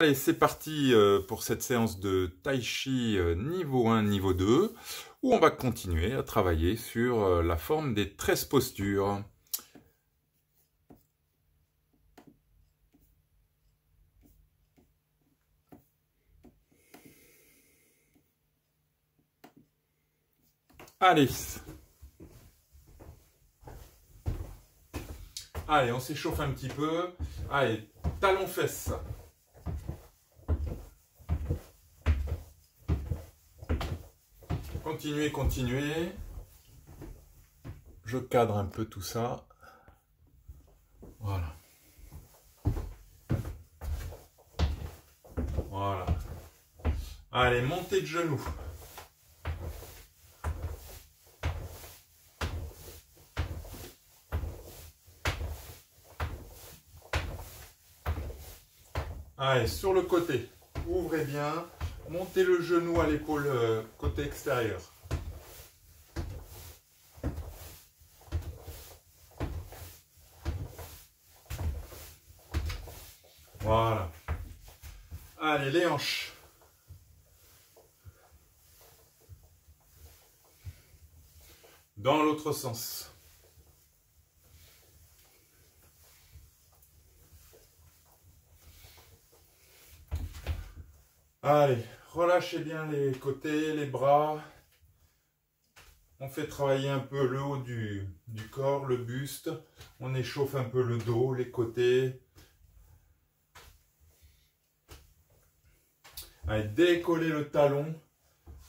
Allez, c'est parti pour cette séance de Tai Chi niveau 1, niveau 2, où on va continuer à travailler sur la forme des 13 postures. Allez. Allez, on s'échauffe un petit peu. Allez, talons-fesses. Continuez, continuez. Je cadre un peu tout ça. Voilà. Voilà. Allez, montez de genoux. Allez, sur le côté. Ouvrez bien. Montez le genou à l'épaule côté extérieur. Voilà. Allez, les hanches. Dans l'autre sens. Allez, relâchez bien les côtés, les bras. On fait travailler un peu le haut du corps, le buste. On échauffe un peu le dos, les côtés. Allez, décollez le talon.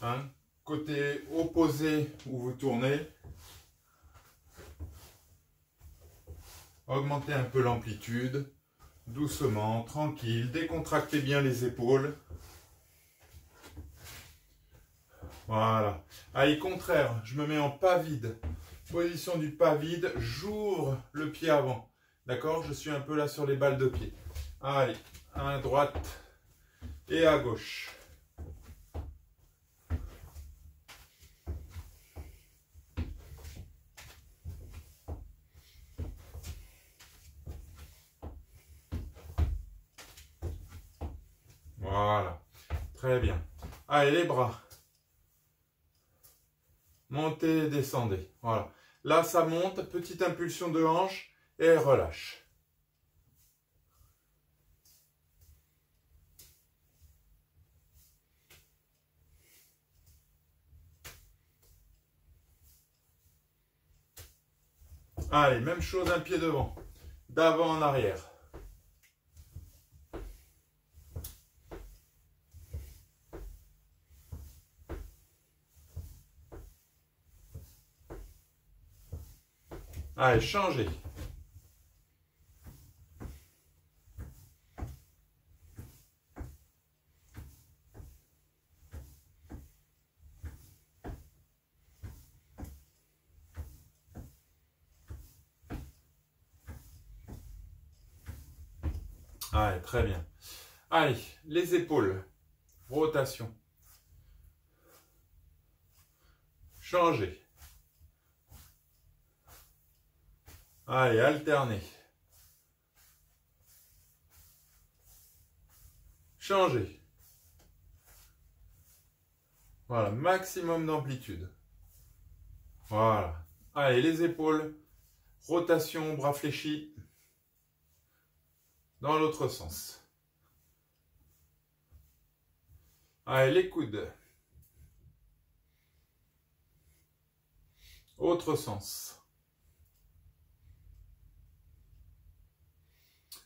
Hein, côté opposé où vous tournez. Augmentez un peu l'amplitude. Doucement, tranquille. Décontractez bien les épaules. Voilà. Allez, contraire, je me mets en pas vide. Position du pas vide, j'ouvre le pied avant. D'accord? Je suis un peu là sur les balles de pied. Allez, à droite et à gauche. Voilà. Très bien. Allez, les bras. Montez, descendez. Voilà. Là, ça monte. Petite impulsion de hanche et relâche. Allez, même chose, un pied devant. D'avant en arrière. Allez, changez. Allez, très bien. Allez, les épaules. Rotation. Changez. Allez, alternez. Changez. Voilà, maximum d'amplitude. Voilà. Allez, les épaules. Rotation, bras fléchis. Dans l'autre sens. Allez, les coudes. Autre sens.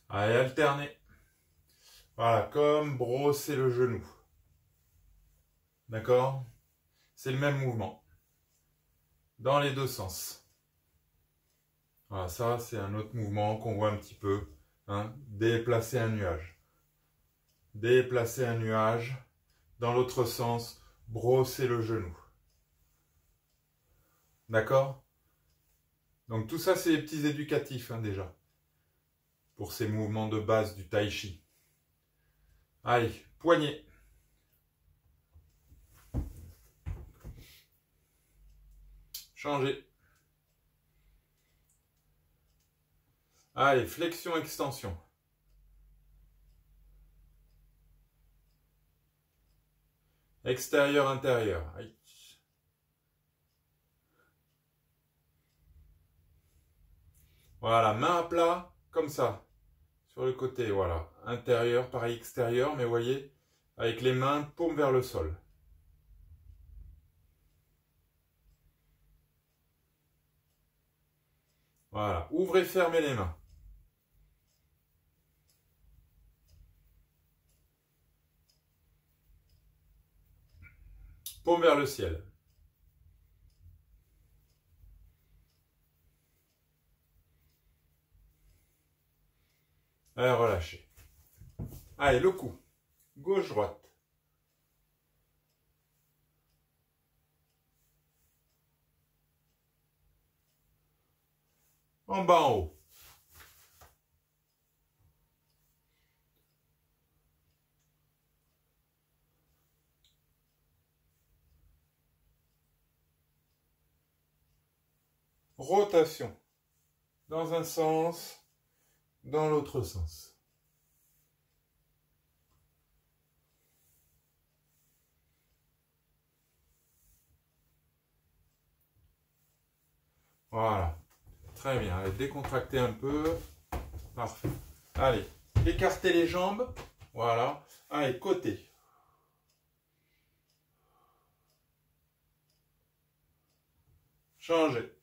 Allez, alternez. Voilà, comme brosser le genou. D'accord? C'est le même mouvement. Dans les deux sens. Voilà, ça, c'est un autre mouvement qu'on voit un petit peu. Hein? Déplacer un nuage. Déplacer un nuage. Dans l'autre sens, brosser le genou. D'accord? Donc tout ça, c'est les petits éducatifs hein, déjà. Pour ces mouvements de base du Tai Chi. Allez, poignet. Changez. Allez, flexion, extension. Extérieur, intérieur. Aïe. Voilà, main à plat, comme ça. Sur le côté, voilà. Intérieur, pareil extérieur, mais vous voyez, avec les mains, paume vers le sol. Voilà, ouvrez, fermez les mains. Paume vers le ciel. Allez, relâchez. Allez, le cou. Gauche-droite. En bas, en haut. Rotation. Dans un sens, dans l'autre sens. Voilà. Très bien. Allez, décontractez un peu. Parfait. Allez, écartez les jambes. Voilà. Allez, côté. Changez.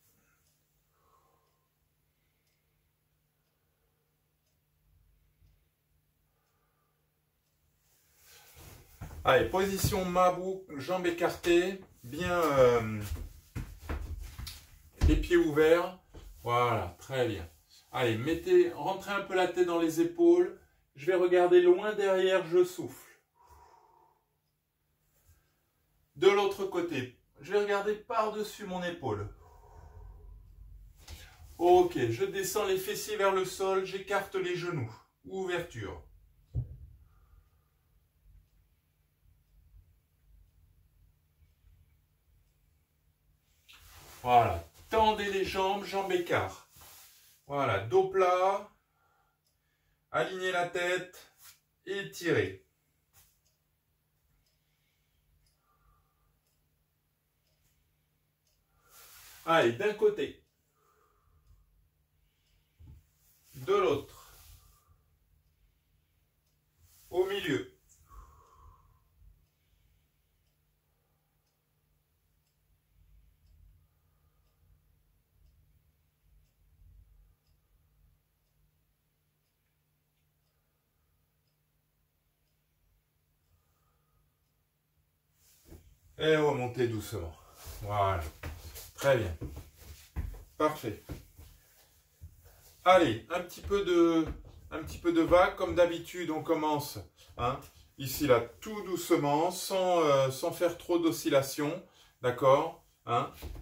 Allez, position mabou, jambes écartées, bien les pieds ouverts. Voilà, très bien. Allez, rentrez un peu la tête dans les épaules. Je vais regarder loin derrière, je souffle. De l'autre côté, je vais regarder par-dessus mon épaule. Ok, je descends les fessiers vers le sol, j'écarte les genoux. Ouverture. Voilà, tendez les jambes, jambes écart. Voilà, dos plat, alignez la tête, étirez. Allez, d'un côté, de l'autre, au milieu. Et remontez doucement. Voilà. Très bien. Parfait. Allez, un petit peu de vague. Comme d'habitude, on commence ici, là, tout doucement, sans faire trop d'oscillations. D'accord,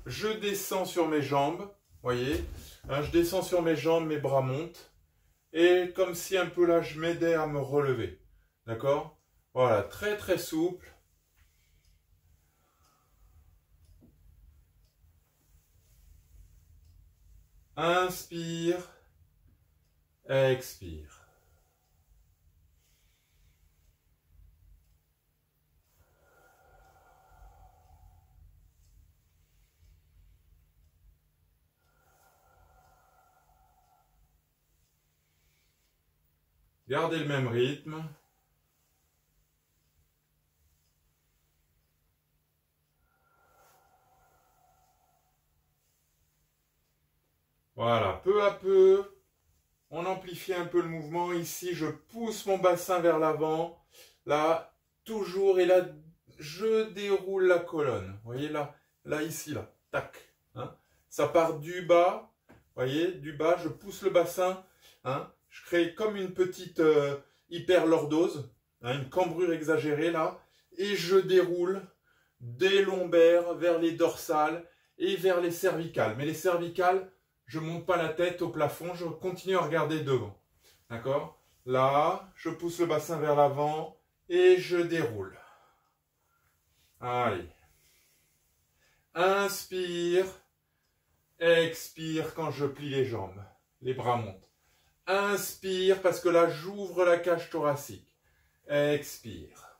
je descends sur mes jambes. Voyez, je descends sur mes jambes, mes bras montent. Et comme si un peu là, je m'aidais à me relever. D'accord. Voilà, très très souple. Inspire, expire. Gardez le même rythme. Voilà, peu à peu, on amplifie un peu le mouvement. Ici, je pousse mon bassin vers l'avant. Là, toujours, et là, je déroule la colonne. Vous voyez, là, ici, là, tac. Ça part du bas, vous voyez, du bas, je pousse le bassin. Je crée comme une petite hyperlordose, une cambrure exagérée, là. Et je déroule des lombaires vers les dorsales et vers les cervicales. Mais les cervicales, je ne monte pas la tête au plafond, je continue à regarder devant. D'accord? Là, je pousse le bassin vers l'avant et je déroule. Allez. Inspire. Expire quand je plie les jambes. Les bras montent. Inspire parce que là, j'ouvre la cage thoracique. Expire.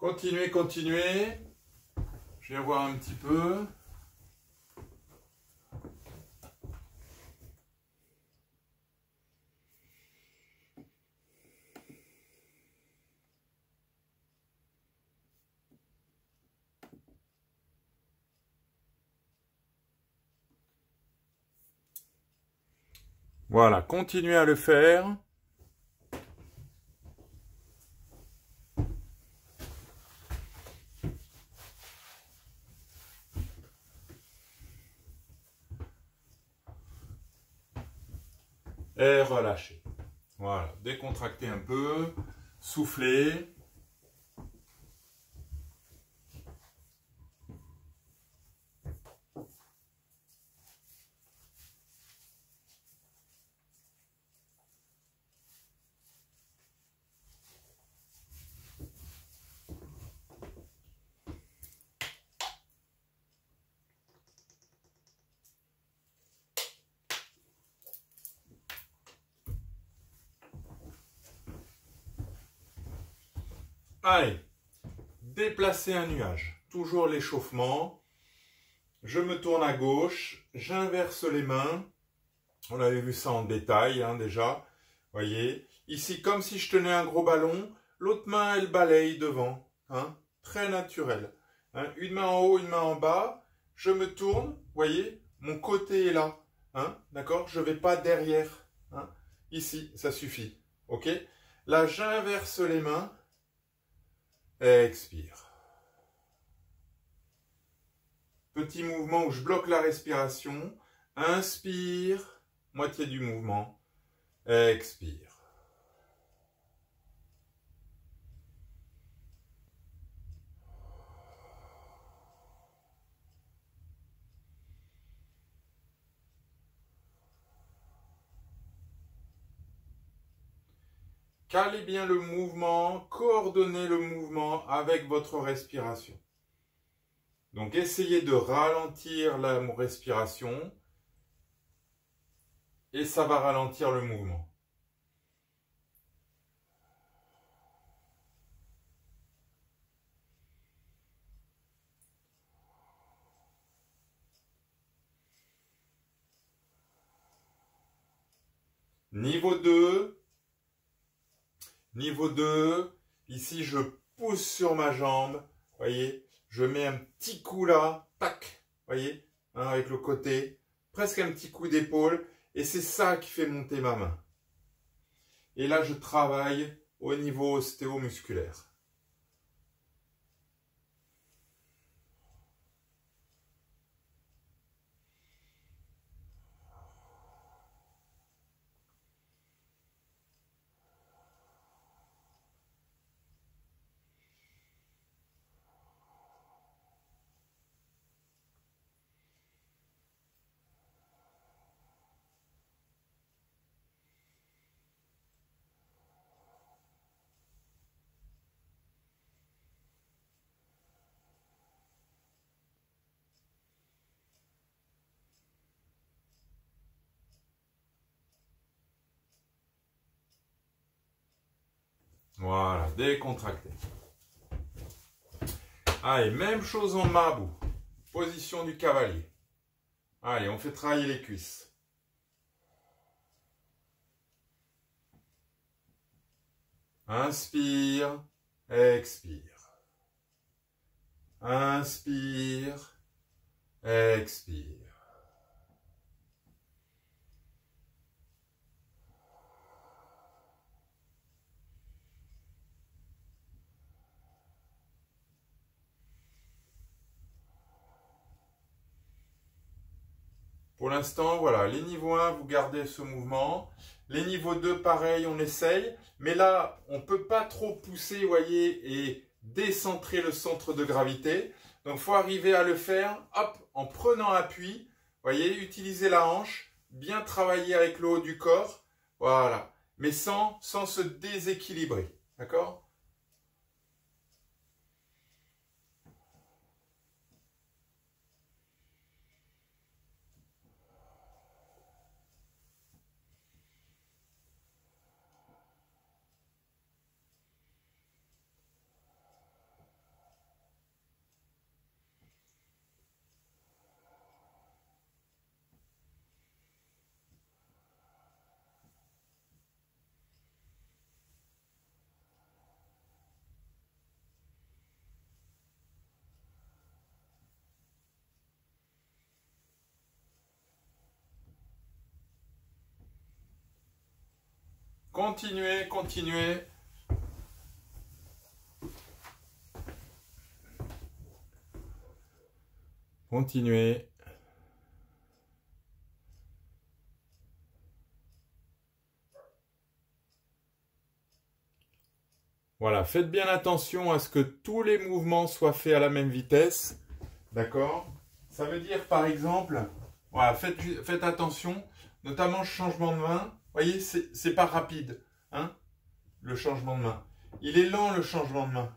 Continuez, continuez. Je vais voir un petit peu. Voilà, continuez à le faire. Et relâchez. Voilà, décontractez un peu, soufflez. Allez, déplacez un nuage. Toujours l'échauffement. Je me tourne à gauche, j'inverse les mains. On avait vu ça en détail hein, déjà. Voyez, ici comme si je tenais un gros ballon, l'autre main elle balaye devant. Hein, très naturel. Hein, une main en haut, une main en bas. Je me tourne, voyez, mon côté est là. Hein, d'accord, je ne vais pas derrière. Hein, ici, ça suffit. Ok. Là, j'inverse les mains. Expire. Petit mouvement où je bloque la respiration. Inspire, moitié du mouvement. Expire. Calez bien le mouvement, coordonnez le mouvement avec votre respiration. Donc essayez de ralentir la respiration et ça va ralentir le mouvement. Niveau 2. Niveau 2. Ici, je pousse sur ma jambe. Voyez, je mets un petit coup là. Tac. Voyez, hein, avec le côté. Presque un petit coup d'épaule. Et c'est ça qui fait monter ma main. Et là, je travaille au niveau ostéomusculaire. Voilà, décontracté. Allez, même chose en mabou. Position du cavalier. Allez, on fait travailler les cuisses. Inspire, expire. Inspire, expire. Pour l'instant, voilà, les niveaux 1, vous gardez ce mouvement. Les niveaux 2, pareil, on essaye. Mais là, on ne peut pas trop pousser, voyez, et décentrer le centre de gravité. Donc, il faut arriver à le faire, hop, en prenant appui. Voyez, utilisez la hanche, bien travailler avec le haut du corps. Voilà, mais sans se déséquilibrer. D'accord ? Continuez, continuez. Continuez. Voilà, faites bien attention à ce que tous les mouvements soient faits à la même vitesse. D'accord? Ça veut dire, par exemple, voilà, faites attention, notamment le changement de main. Vous voyez, c'est pas rapide, hein, le changement de main. Il est lent, le changement de main.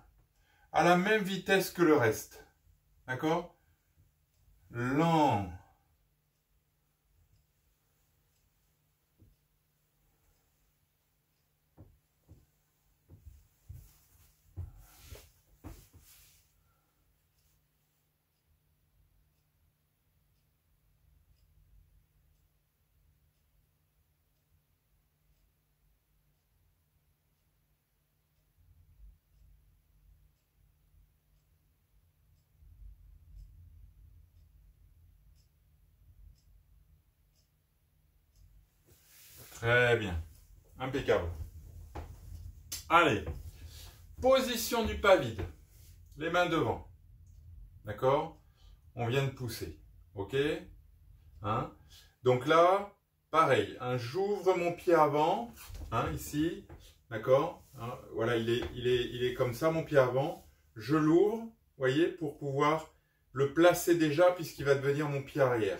À la même vitesse que le reste. D'accord? Lent. Très bien. Impeccable. Allez. Position du pas vide. Les mains devant. D'accord? On vient de pousser. Ok? Hein? Donc là, pareil. Hein, j'ouvre mon pied avant. Hein, ici. D'accord? Hein, voilà, il est comme ça, mon pied avant. Je l'ouvre, voyez, pour pouvoir le placer déjà, puisqu'il va devenir mon pied arrière.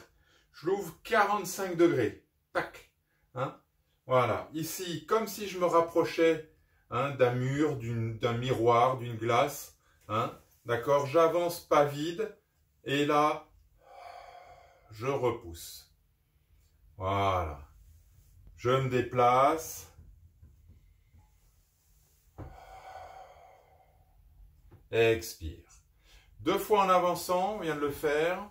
Je l'ouvre 45 degrés. Tac. Hein? Voilà. Ici, comme si je me rapprochais, hein, d'un mur, d'un miroir, d'une glace. Hein? D'accord? J'avance pas vide. Et là, je repousse. Voilà. Je me déplace. Expire. 2 fois en avançant, on vient de le faire.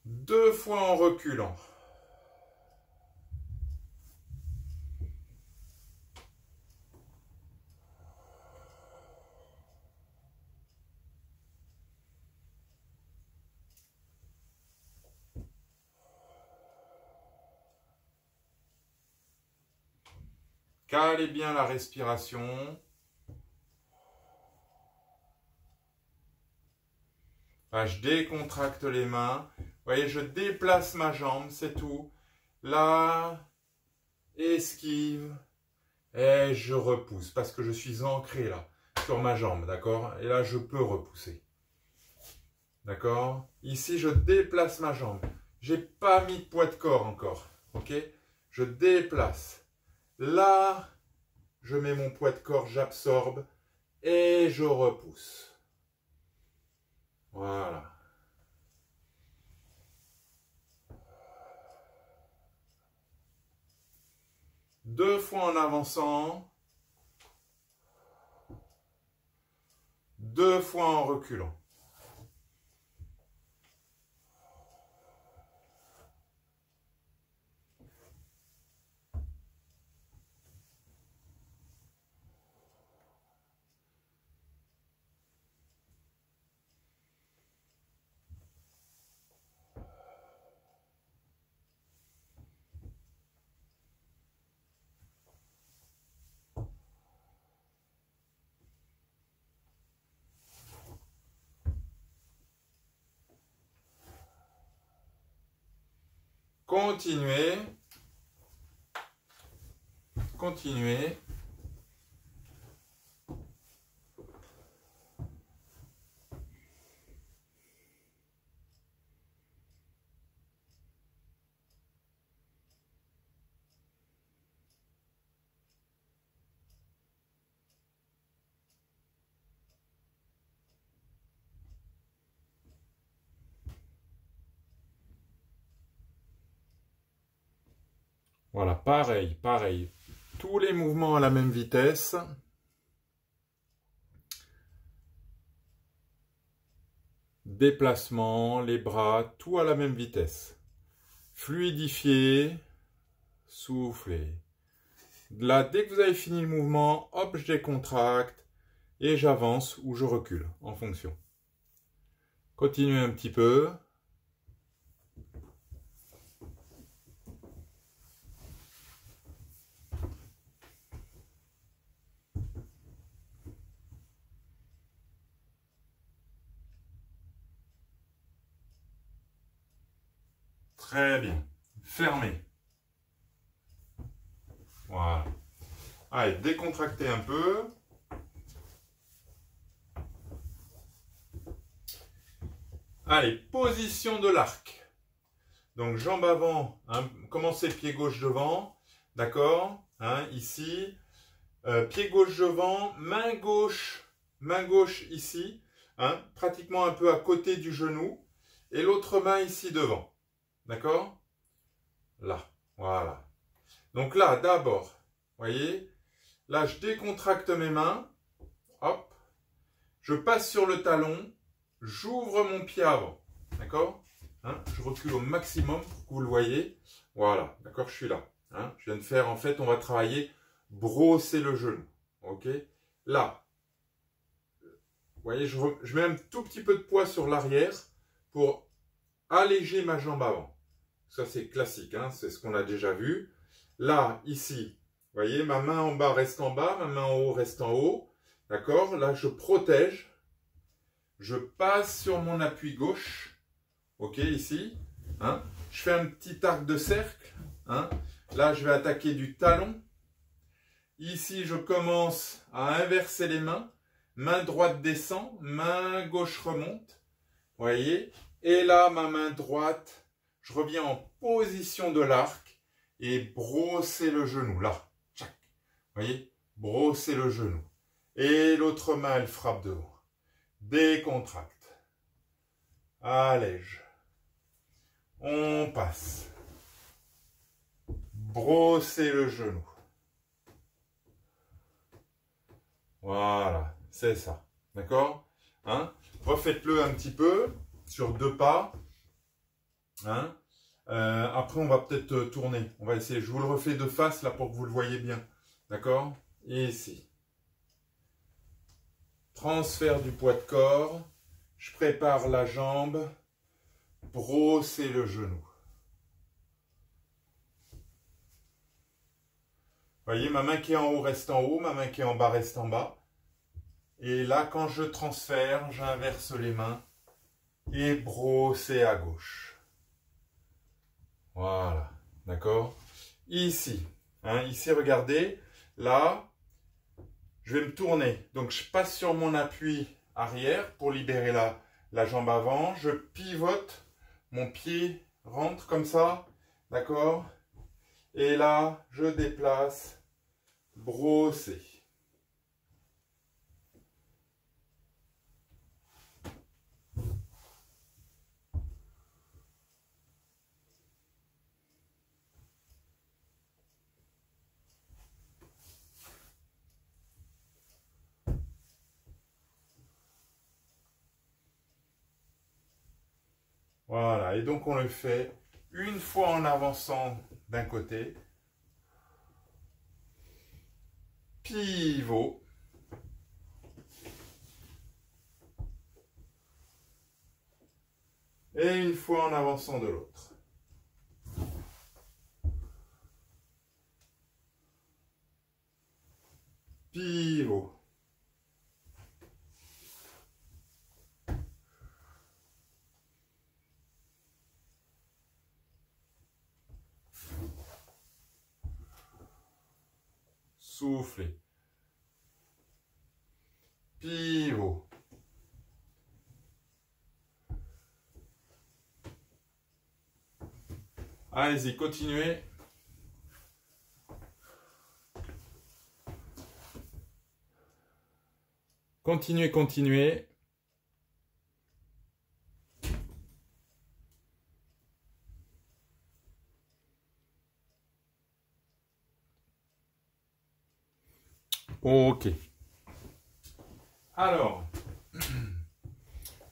2 fois en reculant. Calez bien la respiration. Là, je décontracte les mains. Vous voyez, je déplace ma jambe, c'est tout. Là, esquive. Et je repousse parce que je suis ancré là, sur ma jambe, d'accord? Et là, je peux repousser. D'accord? Ici, je déplace ma jambe. J'ai pas mis de poids de corps encore. Ok? Je déplace. Là, je mets mon poids de corps, j'absorbe et je repousse. Voilà. Deux fois en avançant. 2 fois en reculant. Continuez. Continuez. Voilà, pareil, pareil. Tous les mouvements à la même vitesse. Déplacement, les bras, tout à la même vitesse. Fluidifier, souffler. Là, dès que vous avez fini le mouvement, hop, je décontracte et j'avance ou je recule en fonction. Continuez un petit peu. Très bien. Fermez. Voilà. Allez, décontractez un peu. Allez, position de l'arc. Donc, jambes avant, hein, commencez pied gauche devant. D'accord, hein, ici. Pied gauche devant, main gauche ici. Hein, pratiquement un peu à côté du genou. Et l'autre main ici devant. D'accord? Là, voilà. Donc là, d'abord, voyez, là, je décontracte mes mains. Hop. Je passe sur le talon. J'ouvre mon pied avant. D'accord? Hein, je recule au maximum pour que vous le voyez. Voilà. D'accord? Je suis là. Hein, je viens de faire, en fait, on va travailler brosser le genou. Ok? Là. Vous voyez, je mets un tout petit peu de poids sur l'arrière pour alléger ma jambe avant. Ça, c'est classique, hein, c'est ce qu'on a déjà vu. Là, ici, vous voyez, ma main en bas reste en bas, ma main en haut reste en haut. D'accord? Là, je protège. Je passe sur mon appui gauche. Ok, ici. Hein? Je fais un petit arc de cercle. Hein? Là, je vais attaquer du talon. Ici, je commence à inverser les mains. Main droite descend, main gauche remonte. Vous voyez? Et là, ma main droite, je reviens en position de l'arc et brosser le genou. Là, tchac. Vous voyez? Brosser le genou. Et l'autre main, elle frappe devant. Décontracte. Allège. On passe. Brosser le genou. Voilà, c'est ça. D'accord? Hein? Refaites-le un petit peu sur 2 pas. Hein? Après, on va peut-être tourner. On va essayer. Je vous le refais de face là pour que vous le voyez bien. D'accord? Et ici. Transfert du poids de corps. Je prépare la jambe. Brosser le genou. Vous voyez, ma main qui est en haut reste en haut, ma main qui est en bas reste en bas. Et là, quand je transfère, j'inverse les mains et brosser à gauche. Voilà, d'accord? Ici, hein, ici, regardez, là, je vais me tourner. Donc, je passe sur mon appui arrière pour libérer la jambe avant. Je pivote, mon pied rentre comme ça, d'accord? Et là, je déplace. Brosser. Voilà, et donc on le fait une fois en avançant d'un côté. Pivot. Et une fois en avançant de l'autre. Pivot. Soufflez. Pivot. Allez-y, continuez. Continuez, continuez. Ok. Alors,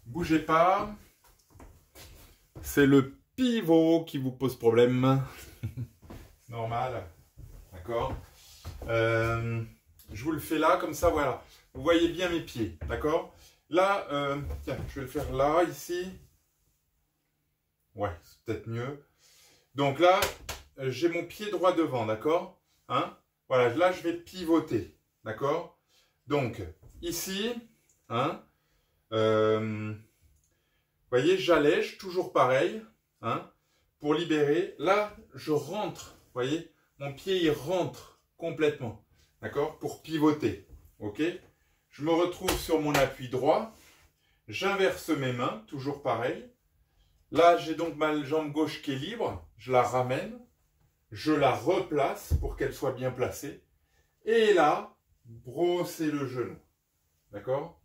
bougez pas. C'est le pivot qui vous pose problème. Normal. D'accord. Je vous le fais là, comme ça, voilà. Vous voyez bien mes pieds. D'accord. Là, tiens, je vais le faire là, ici. Ouais, c'est peut-être mieux. Donc là, j'ai mon pied droit devant, d'accord, hein? Voilà, là, je vais pivoter, d'accord? Donc, ici, hein, vous voyez, j'allège, toujours pareil, hein? pour libérer. Là, je rentre, vous voyez, mon pied, il rentre complètement, d'accord, pour pivoter, ok. Je me retrouve sur mon appui droit, j'inverse mes mains, toujours pareil. Là, j'ai donc ma jambe gauche qui est libre, je la ramène, je la replace pour qu'elle soit bien placée. Et là, brosser le genou, d'accord,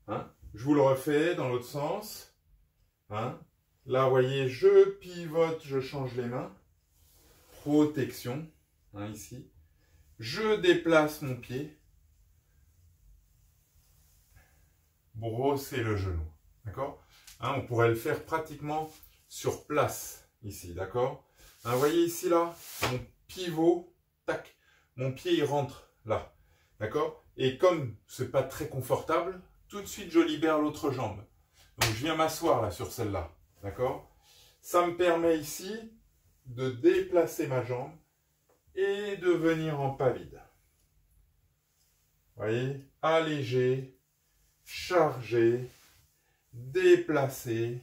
hein. Je vous le refais dans l'autre sens, hein. Là, vous voyez, je pivote, je change les mains. Protection, hein, ici. Je déplace mon pied. Brosser le genou, d'accord, hein, on pourrait le faire pratiquement sur place, ici, d'accord, hein, vous voyez ici, là, mon pivot, tac, mon pied, il rentre là, d'accord, et comme c'est pas très confortable, tout de suite, je libère l'autre jambe. Donc, je viens m'asseoir là sur celle-là. D'accord? Ça me permet ici de déplacer ma jambe et de venir en pas vide. Vous voyez? Alléger, charger, déplacer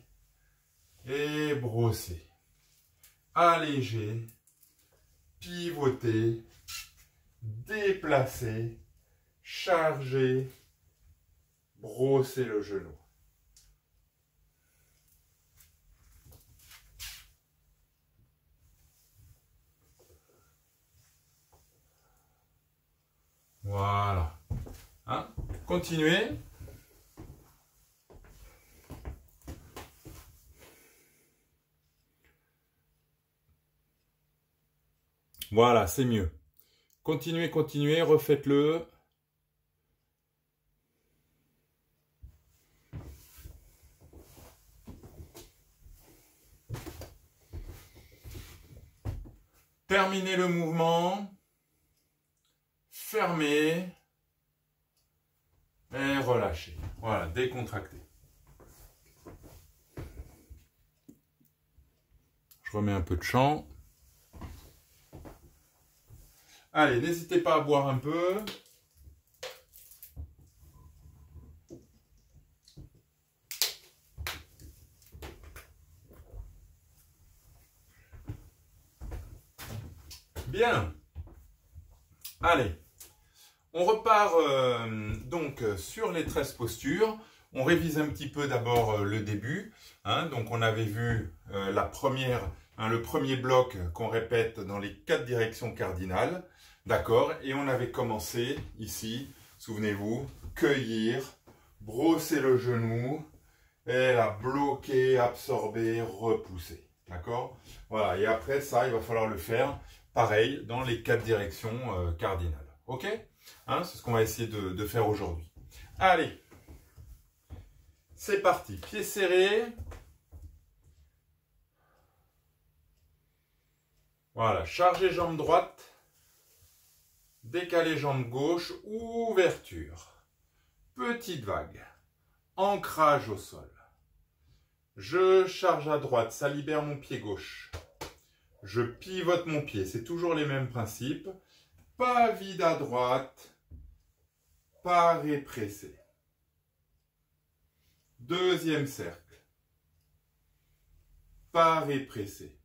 et brosser. Alléger, pivoter, déplacer, charger, brosser le genou. Voilà. Hein? Continuez. Voilà, c'est mieux. Continuez, continuez, refaites-le. Terminez le mouvement. Fermez. Et relâchez. Voilà, décontractez. Je remets un peu de chant. Allez, n'hésitez pas à boire un peu. Bien. Allez. On repart donc sur les 13 postures. On révise un petit peu d'abord le début. Hein. Donc on avait vu le premier bloc qu'on répète dans les 4 directions cardinales. D'accord? Et on avait commencé ici, souvenez-vous, cueillir, brosser le genou, et là, bloquer, absorber, repousser. D'accord? Voilà, et après ça, il va falloir le faire pareil dans les 4 directions cardinales. Ok? Hein, c'est ce qu'on va essayer de faire aujourd'hui. Allez, c'est parti. Pieds serrés. Voilà, chargez jambe droite. Décalez jambe gauche. Ouverture. Petite vague. Ancrage au sol. Je charge à droite, ça libère mon pied gauche. Je pivote mon pied, c'est toujours les mêmes principes. Pas vide à droite. Pas répressé. Deuxième cercle. Pas répressé.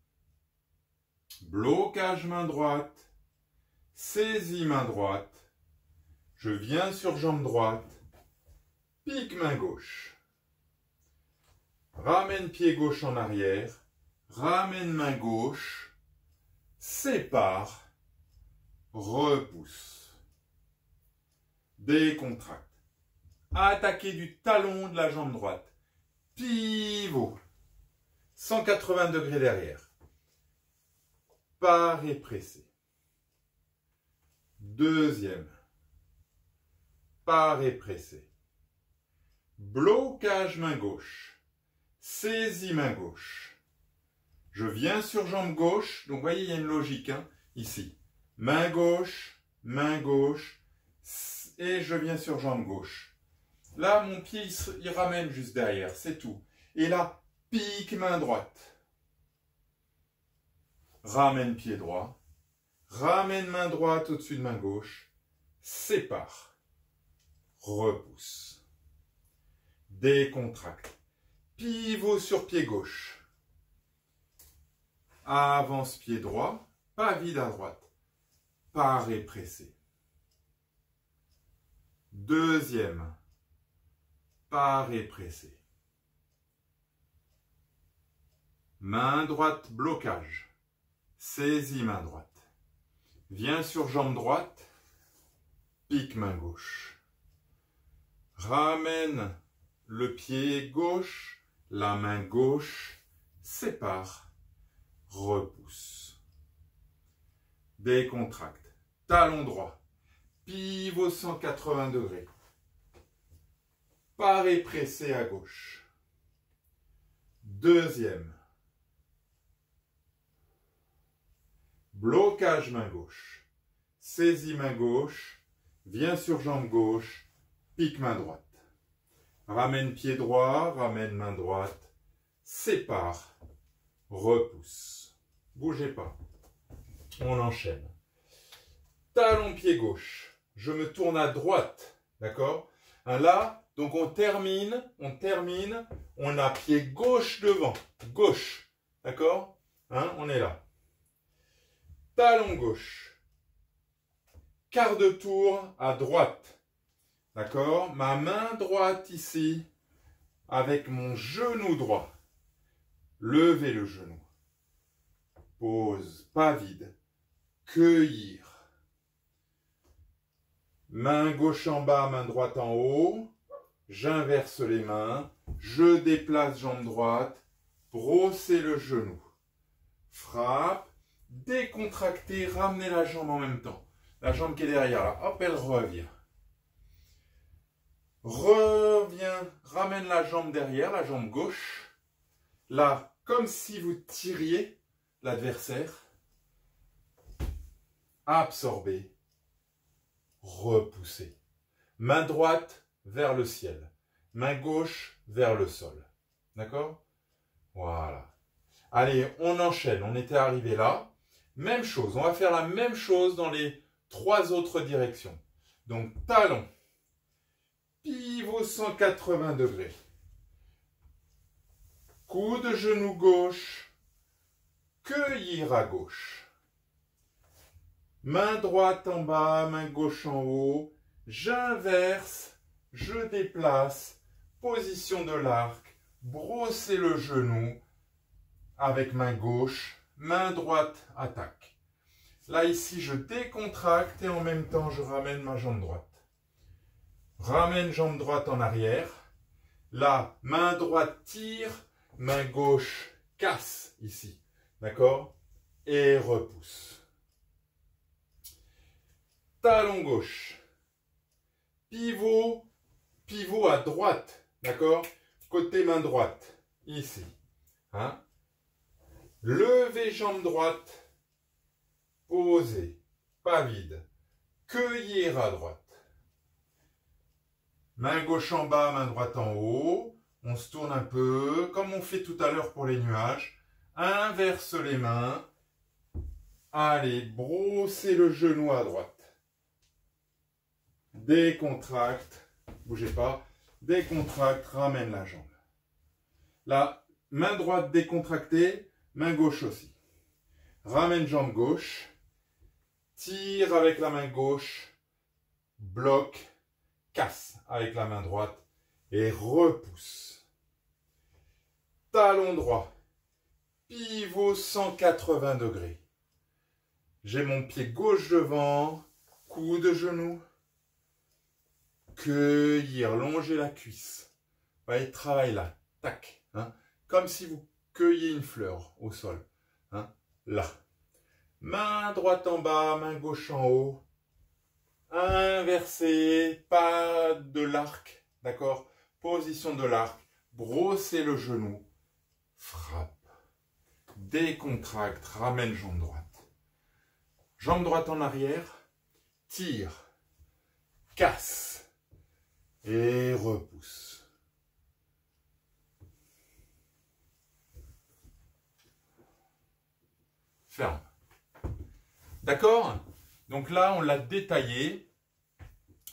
Blocage main droite. Saisie main droite. Je viens sur jambe droite. Pique main gauche. Ramène pied gauche en arrière. Ramène main gauche. Sépare. Repousse. Décontracte. Attaquer du talon de la jambe droite. Pivot. 180 degrés derrière. Pas répressé. Deuxième. Pas répressé. Blocage main gauche. Saisie main gauche. Je viens sur jambe gauche. Donc, vous voyez, il y a une logique, hein, ici. Main gauche, et je viens sur jambe gauche. Là, mon pied, il ramène juste derrière, c'est tout. Et là, pique main droite. Ramène pied droit. Ramène main droite au-dessus de main gauche. Sépare. Repousse. Décontracte. Pivot sur pied gauche. Avance pied droit, pas vide à droite. Paré pressé. Deuxième. Paré pressé. Main droite, blocage. Saisis main droite. Viens sur jambe droite. Pique main gauche. Ramène le pied gauche, la main gauche. Sépare. Repousse. Décontracte. Talon droit. Pivot 180 degrés. Paré pressé à gauche. Deuxième. Blocage main gauche. Saisis main gauche. Viens sur jambe gauche. Pique main droite. Ramène pied droit. Ramène main droite. Sépare. Repousse. Bougez pas. On enchaîne. Talon pied gauche. Je me tourne à droite. D'accord? Là, donc on termine. On a pied gauche devant. Gauche. D'accord? On est là. Talon gauche. Quart de tour à droite. D'accord? Ma main droite ici. Avec mon genou droit. Levez le genou. Pose, pas vide. Cueillir. Main gauche en bas, main droite en haut. J'inverse les mains. Je déplace jambe droite. Brossez le genou. Frappe. Décontractez. Ramenez la jambe en même temps. La jambe qui est derrière là. Hop, elle revient. Reviens. Ramène la jambe derrière, la jambe gauche. Là, comme si vous tiriez l'adversaire. Absorbez. Repoussez. Main droite vers le ciel. Main gauche vers le sol. D'accord? Voilà. Allez, on enchaîne. On était arrivé là. Même chose. On va faire la même chose dans les 3 autres directions. Donc, talon. Pivot 180 degrés. Coude, genou gauche. Cueillir à gauche. Main droite en bas, main gauche en haut. J'inverse, je déplace. Position de l'arc. Brossez le genou avec main gauche. Main droite, attaque. Là, ici, je décontracte et en même temps, je ramène ma jambe droite. Ramène jambe droite en arrière. Là, main droite tire. Main gauche casse ici. D'accord? Et repousse. Talon gauche. Pivot. Pivot à droite. D'accord? Côté main droite. Ici. Levez jambe droite. Posez. Pas vide. Cueillir à droite. Main gauche en bas, main droite en haut. On se tourne un peu, comme on fait tout à l'heure pour les nuages. Inverse les mains. Allez, brossez le genou à droite. Décontracte. Bougez pas. Décontracte, ramène la jambe. Là, main droite décontractée, main gauche aussi. Ramène jambe gauche. Tire avec la main gauche. Bloque. Casse avec la main droite. Et repousse. Talon droit. Pivot 180 degrés. J'ai mon pied gauche devant. Coude, genou. Cueillir, longer la cuisse. Vous voyez, travail là. Tac. Comme si vous cueilliez une fleur au sol. Là. Main droite en bas, main gauche en haut. Inversé, pas de l'arc. D'accord? Position de l'arc. Brossez le genou. Frappe. Décontracte. Ramène jambe droite. Jambe droite en arrière. Tire. Casse. Et repousse. Ferme. D'accord? Donc là, on l'a détaillé.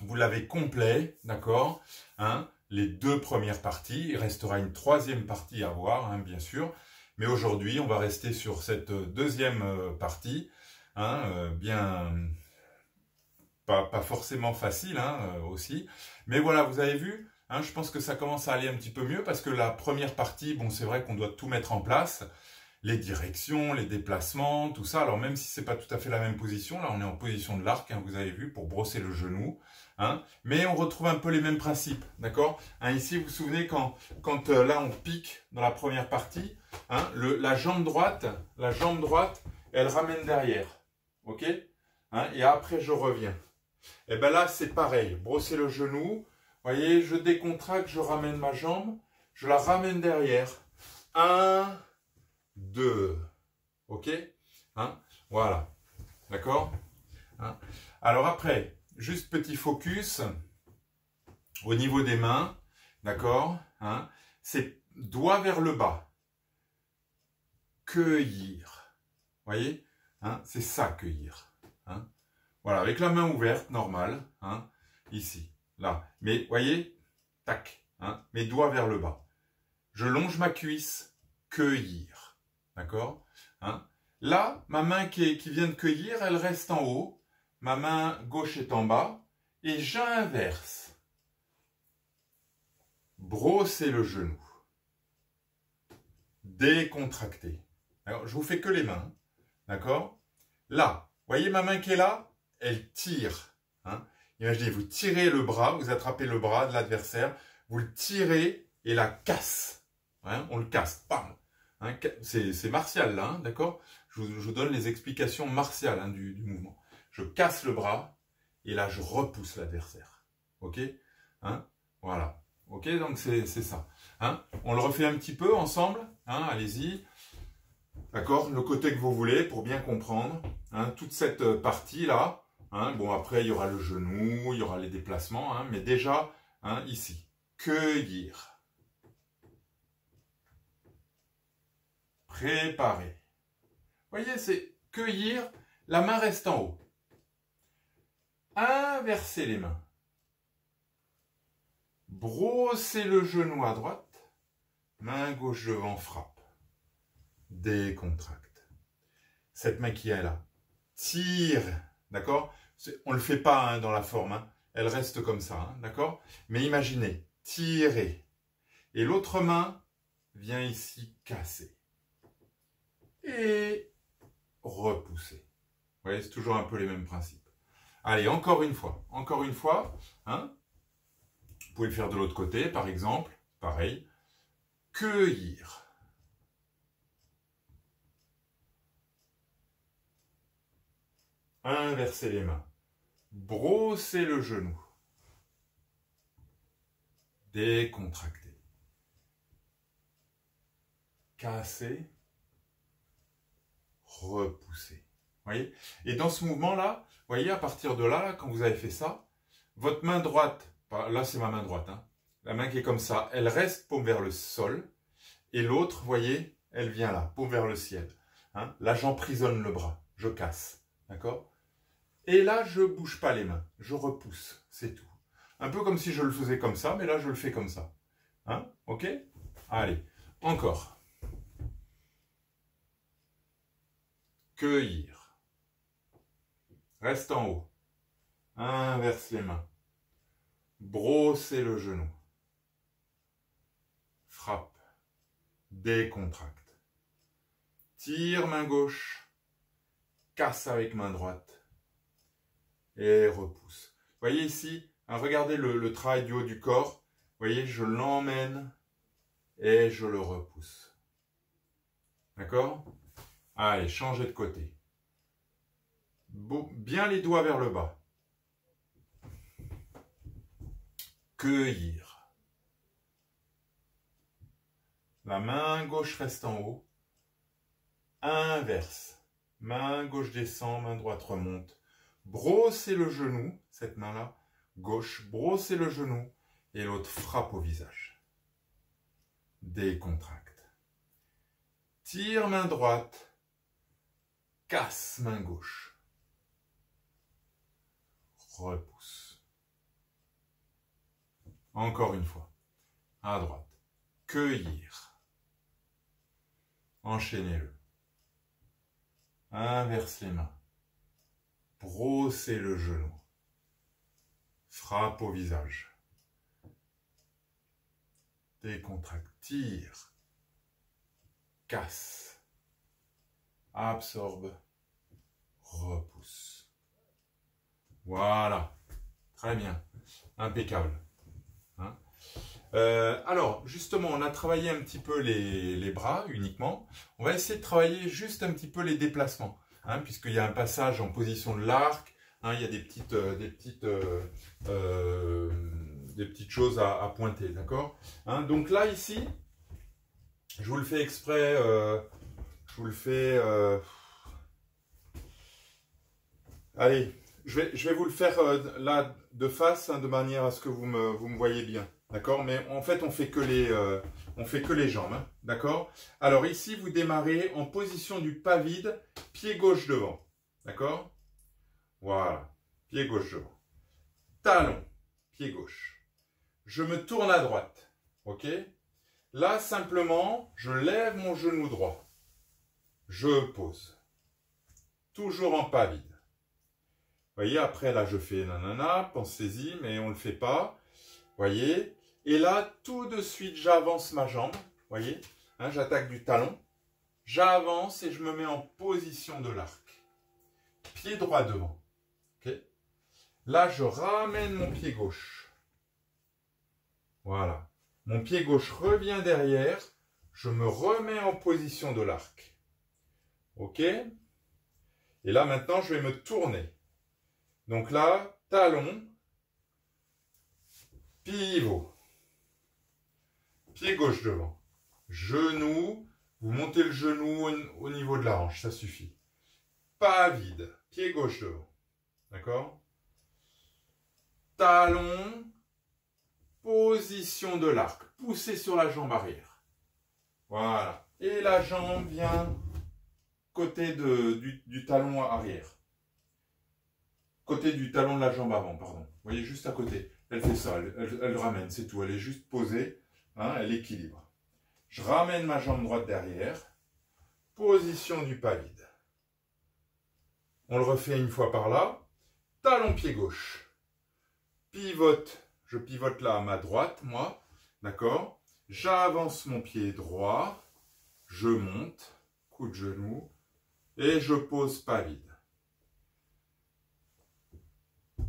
Vous l'avez complet. D'accord? Les 2 premières parties. Il restera une 3e partie à voir, bien sûr. Mais aujourd'hui, on va rester sur cette deuxième partie, hein, bien, pas forcément facile hein, aussi. Mais voilà, vous avez vu, hein, je pense que ça commence à aller un petit peu mieux parce que la première partie, bon, c'est vrai qu'on doit tout mettre en place. Les directions, les déplacements, tout ça. Alors même si c'est pas tout à fait la même position, là on est en position de l'arc, hein, vous avez vu, pour brosser le genou. Hein, mais on retrouve un peu les mêmes principes, d'accord hein, ici, vous vous souvenez, quand là on pique dans la première partie, hein, la jambe droite, elle ramène derrière, ok hein, et après je reviens. Et bien là c'est pareil, brosser le genou, voyez, je décontracte, je ramène ma jambe, je la ramène derrière. 1, 2, ok hein, voilà, d'accord hein. Alors après, juste petit focus au niveau des mains, d'accord hein, c'est doigt vers le bas, cueillir, voyez hein, c'est ça, cueillir. Hein. Voilà, avec la main ouverte, normale, hein, ici, là. Mais, voyez, tac, hein, mes doigts vers le bas. Je longe ma cuisse, cueillir, d'accord hein. Là, ma main qui vient de cueillir, elle reste en haut. Ma main gauche est en bas. Et j'inverse. Brosser le genou. Décontracter. Alors, je vous fais que les mains, d'accord. Là, voyez ma main qui est là, elle tire. Hein. Imaginez, vous tirez le bras, vous attrapez le bras de l'adversaire, vous le tirez et la casse. Hein, on le casse, bam. Hein, c'est martial là, hein, d'accord. Je vous donne les explications martiales hein, du mouvement. Je casse le bras et là je repousse l'adversaire. Ok hein, voilà. Ok, donc c'est ça. Hein, on le refait un petit peu ensemble. Hein, allez-y. D'accord, le côté que vous voulez pour bien comprendre. Hein, toute cette partie-là. Hein, bon, après, il y aura le genou, il y aura les déplacements. Hein, mais déjà, hein, ici, cueillir. Préparer. Vous voyez, c'est cueillir, la main reste en haut. Inverser les mains. Brosser le genou à droite. Main gauche devant, frappe. Décontracte. Cette main qui est là. Tire. D'accord? On ne le fait pas hein, dans la forme. Hein. Elle reste comme ça. Hein, d'accord? Mais imaginez. Tirer. Et l'autre main vient ici casser. Et repousser. Vous voyez, c'est toujours un peu les mêmes principes. Allez, encore une fois. Encore une fois. Hein? Vous pouvez le faire de l'autre côté, par exemple. Pareil. Cueillir. Inverser les mains. Brosser le genou. Décontracter. Casser. Repousser. Voyez? Et dans ce mouvement-là, voyez, à partir de là, quand vous avez fait ça, votre main droite, là c'est ma main droite, hein, la main qui est comme ça, elle reste paume vers le sol, et l'autre, voyez, elle vient là, paume vers le ciel. Hein. Là, j'emprisonne le bras, je casse, d'accord? Et là, je ne bouge pas les mains, je repousse, c'est tout. Un peu comme si je le faisais comme ça, mais là, je le fais comme ça. Hein, ok? Allez, encore. Cueillir. Reste en haut. Inverse les mains. Brosser le genou. Frappe. Décontracte. Tire main gauche. Casse avec main droite. Et repousse. Voyez ici, hein, regardez le travail du haut du corps. Voyez, je l'emmène et je le repousse. D'accord? Allez, changez de côté. Bien les doigts vers le bas. Cueillir. La main gauche reste en haut. Inverse. Main gauche descend, main droite remonte. Brossez le genou, cette main-là, gauche, brossez le genou, et l'autre frappe au visage. Décontracte. Tire main droite, casse main gauche. Repousse. Encore une fois. À droite. Cueillir. Enchaînez-le. Inverse les mains. Brossez le genou. Frappe au visage. Décontracte, tire. Casse. Absorbe. Repousse. Voilà. Très bien. Impeccable. Hein? Alors, justement, on a travaillé un petit peu les bras uniquement. On va essayer de travailler juste un petit peu les déplacements, hein, puisqu'il y a un passage en position de l'arc. Hein, il y a des petites choses à pointer, d'accord, hein, donc là, ici, je vous le fais exprès, je vous le fais... Allez, je vais vous le faire là de face, hein, de manière à ce que vous me voyez bien. D'accord? Mais en fait, on fait que les jambes. Hein, d'accord? Alors ici, vous démarrez en position du pas vide, pied gauche devant. D'accord? Voilà. Pied gauche devant. Talon, pied gauche. Je me tourne à droite. OK? Là, simplement, je lève mon genou droit. Je pose. Toujours en pas vide. Vous voyez, après, là, je fais nanana, pensez-y, mais on ne le fait pas. Voyez, et là, tout de suite, j'avance ma jambe. Voyez, hein, j'attaque du talon. J'avance et je me mets en position de l'arc. Pied droit devant. Okay. Là, je ramène mon pied gauche. Voilà. Mon pied gauche revient derrière. Je me remets en position de l'arc. OK? Et là, maintenant, je vais me tourner. Donc là, talon. Pivot. Pied gauche devant. Genou. Vous montez le genou au niveau de la hanche. Ça suffit. Pas vide. Pied gauche devant. D'accord? Talon. Position de l'arc. Poussez sur la jambe arrière. Voilà. Et la jambe vient côté du talon arrière. Côté du talon de la jambe avant, pardon. Vous voyez, juste à côté. Elle fait ça, elle ramène, c'est tout. Elle est juste posée, hein, elle équilibre. Je ramène ma jambe droite derrière. Position du pas vide. On le refait une fois par là. Talon pied gauche. Pivote. Je pivote là à ma droite, moi. D'accord? J'avance mon pied droit. Je monte. Coup de genou. Et je pose pas vide.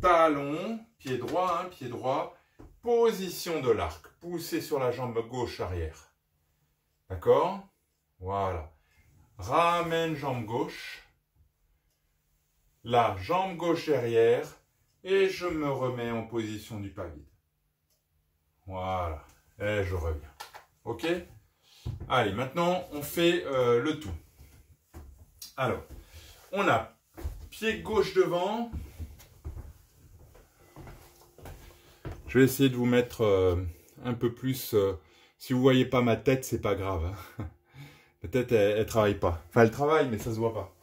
Talon, pied droit, hein, pied droit, position de l'arc, poussez sur la jambe gauche arrière. D'accord? Voilà. Ramène jambe gauche. Là, jambe gauche derrière. Et je me remets en position du pas vide. Voilà. Et je reviens. OK? Allez, maintenant, on fait le tout. Alors, on a pied gauche devant. Je vais essayer de vous mettre un peu plus... si vous ne voyez pas ma tête, c'est pas grave. Hein. Peut-être elle ne travaille pas. Enfin, elle travaille, mais ça ne se voit pas.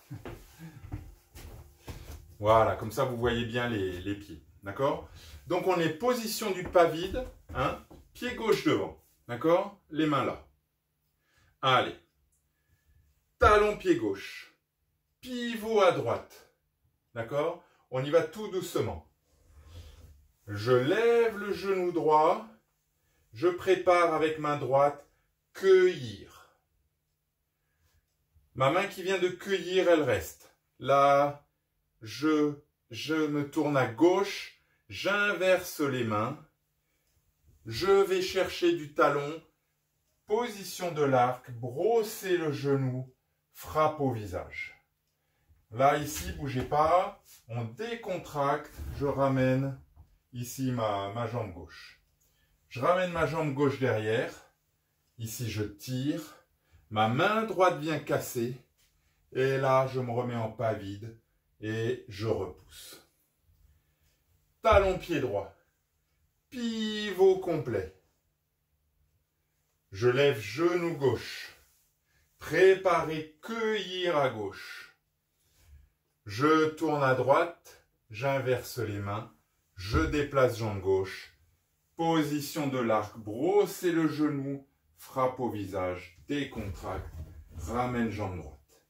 Voilà, comme ça, vous voyez bien les pieds. D'accord? Donc, on est position du pas vide. Hein, pied gauche devant. D'accord? Les mains là. Allez. Talon pied gauche. Pivot à droite. D'accord? On y va tout doucement. Je lève le genou droit, je prépare avec main droite, cueillir. Ma main qui vient de cueillir, elle reste. Là, je me tourne à gauche, j'inverse les mains, je vais chercher du talon, position de l'arc, brosser le genou, frappe au visage. Là, ici, bougez pas, on décontracte, je ramène ici ma jambe gauche. Je ramène ma jambe gauche derrière. Ici, je tire. Ma main droite vient casser. Et là, je me remets en pas vide. Et je repousse. Talon pied droit. Pivot complet. Je lève genou gauche. Préparez cueillir à gauche. Je tourne à droite. J'inverse les mains. Je déplace jambe gauche, position de l'arc, brossez le genou, frappe au visage, décontracte ramène jambe droite.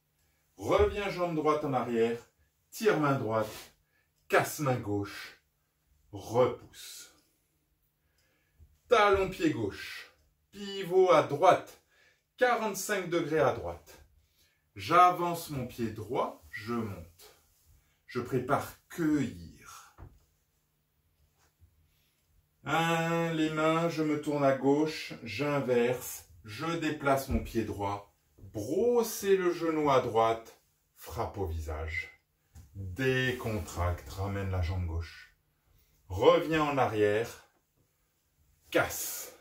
Reviens jambe droite en arrière, tire main droite, casse main gauche, repousse. Talon pied gauche, pivot à droite, 45 degrés à droite. J'avance mon pied droit, je monte. Je prépare cueillir. Les mains, je me tourne à gauche, j'inverse, je déplace mon pied droit, brosser le genou à droite, frappe au visage. Décontracte, ramène la jambe gauche. Reviens en arrière, casse,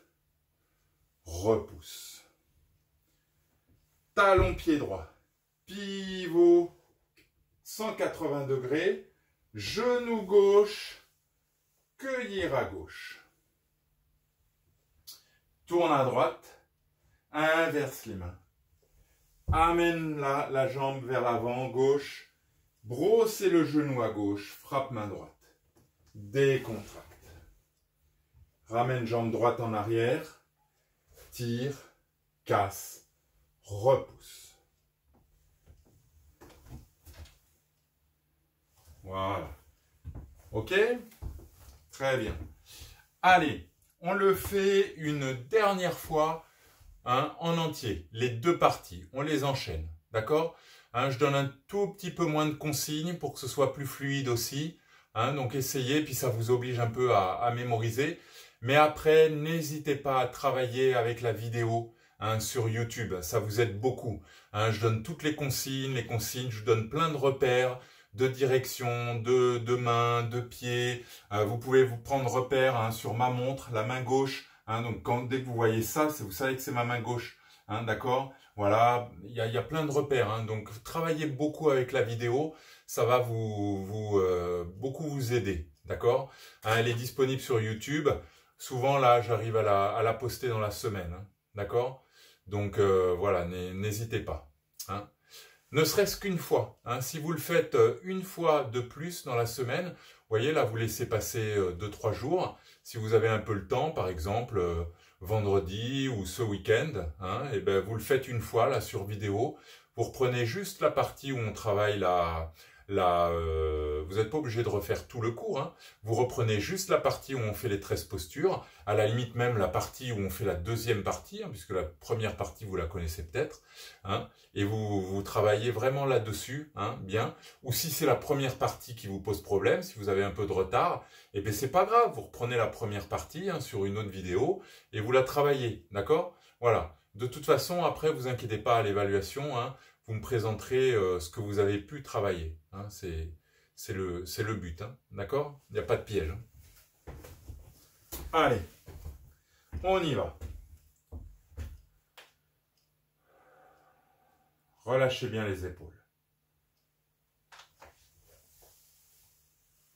repousse. Talon pied droit, pivot, 180 degrés, genou gauche, cueillir à gauche. Tourne à droite, inverse les mains. Amène la jambe vers l'avant, gauche, brossez le genou à gauche, frappe main droite. Décontracte. Ramène jambe droite en arrière, tire, casse, repousse. Voilà. Ok? Très bien. Allez, on le fait une dernière fois en entier. Les deux parties, on les enchaîne. D'accord? Je donne un tout petit peu moins de consignes pour que ce soit plus fluide aussi. Donc essayez, puis ça vous oblige un peu à mémoriser. Mais après, n'hésitez pas à travailler avec la vidéo sur YouTube. Ça vous aide beaucoup. Je donne toutes les consignes, je vous donne plein de repères, de direction, de main, de pied. Vous pouvez vous prendre repère sur ma montre, la main gauche. Donc dès que vous voyez ça, vous savez que c'est ma main gauche. D'accord? Voilà, il y a plein de repères. Donc travaillez beaucoup avec la vidéo, ça va beaucoup vous aider. D'accord? Elle est disponible sur YouTube. Souvent là, j'arrive à la poster dans la semaine. D'accord? Donc voilà, n'hésitez pas. Ne serait-ce qu'une fois. Si vous le faites une fois de plus dans la semaine, vous voyez là, vous laissez passer 2-3 jours. Si vous avez un peu le temps, par exemple vendredi ou ce week-end, et ben vous le faites une fois là sur vidéo. Vous reprenez juste la partie où on travaille vous n'êtes pas obligé de refaire tout le cours. Vous reprenez juste la partie où on fait les 13 postures, à la limite même la partie où on fait la deuxième partie, puisque la première partie vous la connaissez peut-être, et vous travaillez vraiment là-dessus, bien. Ou si c'est la première partie qui vous pose problème, si vous avez un peu de retard, et bien c'est pas grave, vous reprenez la première partie sur une autre vidéo et vous la travaillez, d'accord? Voilà. De toute façon, après, vous inquiétez pas à l'évaluation, vous me présenterez ce que vous avez pu travailler. C'est le but, d'accord? Il n'y a pas de piège. Allez, on y va. Relâchez bien les épaules.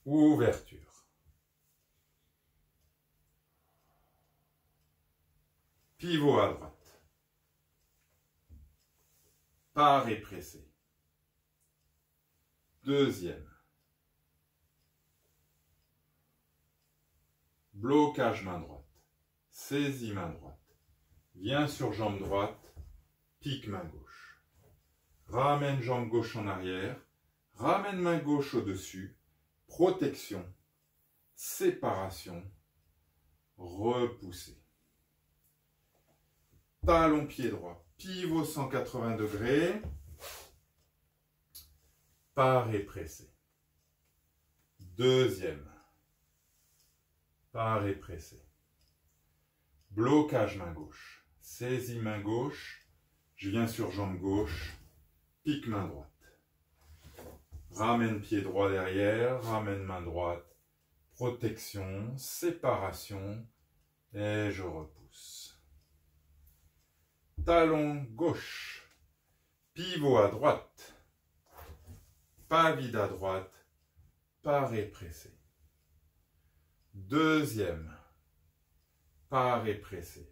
Ouverture. Pivot à droite. Paré pressé. Deuxième. Blocage main droite. Saisie main droite. Viens sur jambe droite. Pique main gauche. Ramène jambe gauche en arrière. Ramène main gauche au-dessus. Protection. Séparation. Repousser. Talon pied droit. Pivot 180 degrés. Paré pressé. Deuxième. Paré pressé. Blocage main gauche. Saisie main gauche. Je viens sur jambe gauche. Pique main droite. Ramène pied droit derrière. Ramène main droite. Protection. Séparation. Et je repousse. Talon gauche. Pivot à droite. Pas vide à droite. Paré pressé. Deuxième. Paré pressé.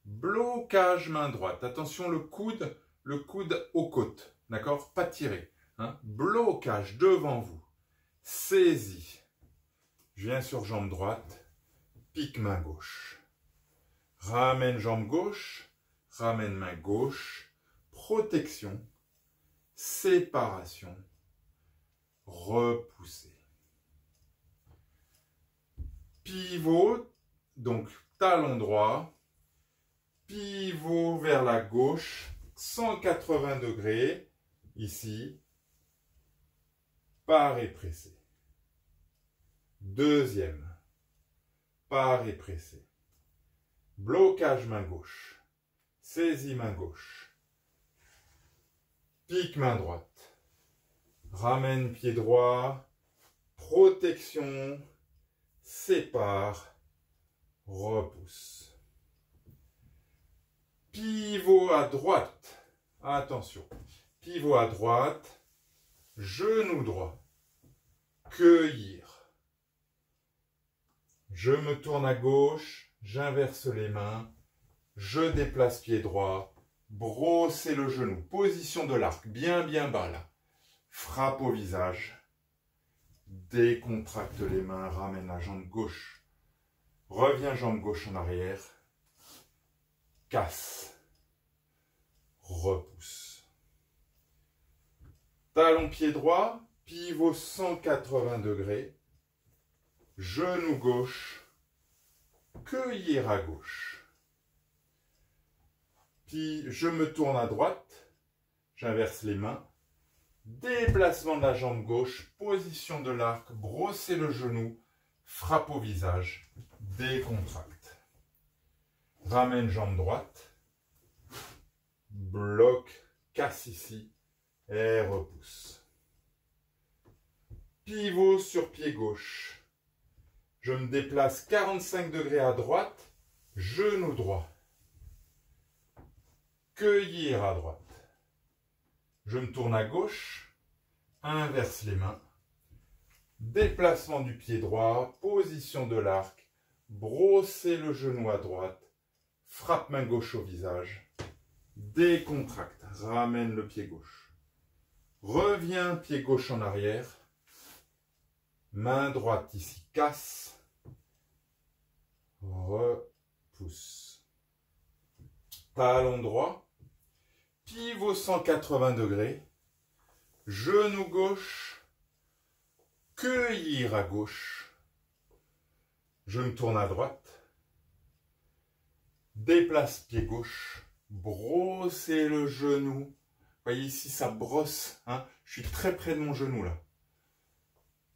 Blocage main droite. Attention, le coude aux côtes. D'accord? Pas tiré. Blocage devant vous. Saisie. Je viens sur jambe droite. Pique main gauche. Ramène jambe gauche. Ramène main gauche. protection, séparation, repousser. Pivot, donc talon droit, pivot vers la gauche, 180 degrés, ici, paré pressé. Deuxième, paré pressé. Blocage main gauche, saisie main gauche, pique main droite, ramène pied droit, protection, sépare, repousse. Pivot à droite, attention, pivot à droite, genou droit, cueillir. Je me tourne à gauche, j'inverse les mains, je déplace pied droit, brosser le genou, position de l'arc, bien bas là. Frappe au visage, décontracte les mains, ramène la jambe gauche, reviens jambe gauche en arrière, casse, repousse. Talon pied droit, pivot 180 degrés, genou gauche, cueillir à gauche. Puis je me tourne à droite, j'inverse les mains, déplacement de la jambe gauche, position de l'arc, brosser le genou, frappe au visage, décontracte. Ramène jambe droite, bloc, casse ici et repousse. Pivot sur pied gauche. Je me déplace 45 degrés à droite, genou droit. Cueillir à droite. Je me tourne à gauche, inverse les mains. Déplacement du pied droit, position de l'arc, brosser le genou à droite, frappe main gauche au visage, décontracte, ramène le pied gauche. Reviens pied gauche en arrière, main droite ici, casse, repousse. Talon droit, pivot 180 degrés, genou gauche, cueillir à gauche. Je me tourne à droite, déplace pied gauche, brosser le genou. Vous voyez ici, ça brosse, hein. Je suis très près de mon genou là.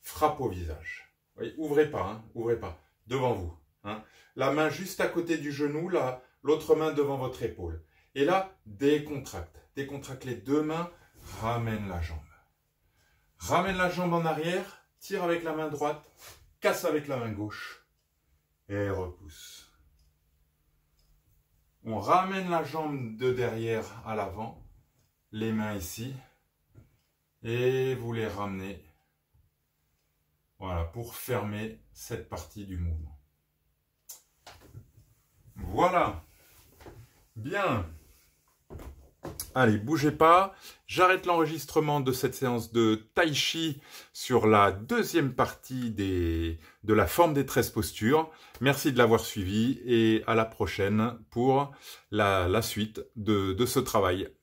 Frappe au visage. Vous voyez, ouvrez pas, hein, ouvrez pas. Devant vous. Hein. La main juste à côté du genou, là, l'autre main devant votre épaule. Et là, décontracte. Décontracte les deux mains, ramène la jambe. Ramène la jambe en arrière, tire avec la main droite, casse avec la main gauche et repousse. On ramène la jambe de derrière à l'avant, les mains ici, et vous les ramenez. Voilà, pour fermer cette partie du mouvement. Voilà. Bien. Allez, bougez pas. J'arrête l'enregistrement de cette séance de Tai Chi sur la deuxième partie de la forme des 13 postures. Merci de l'avoir suivi et à la prochaine pour la suite de ce travail.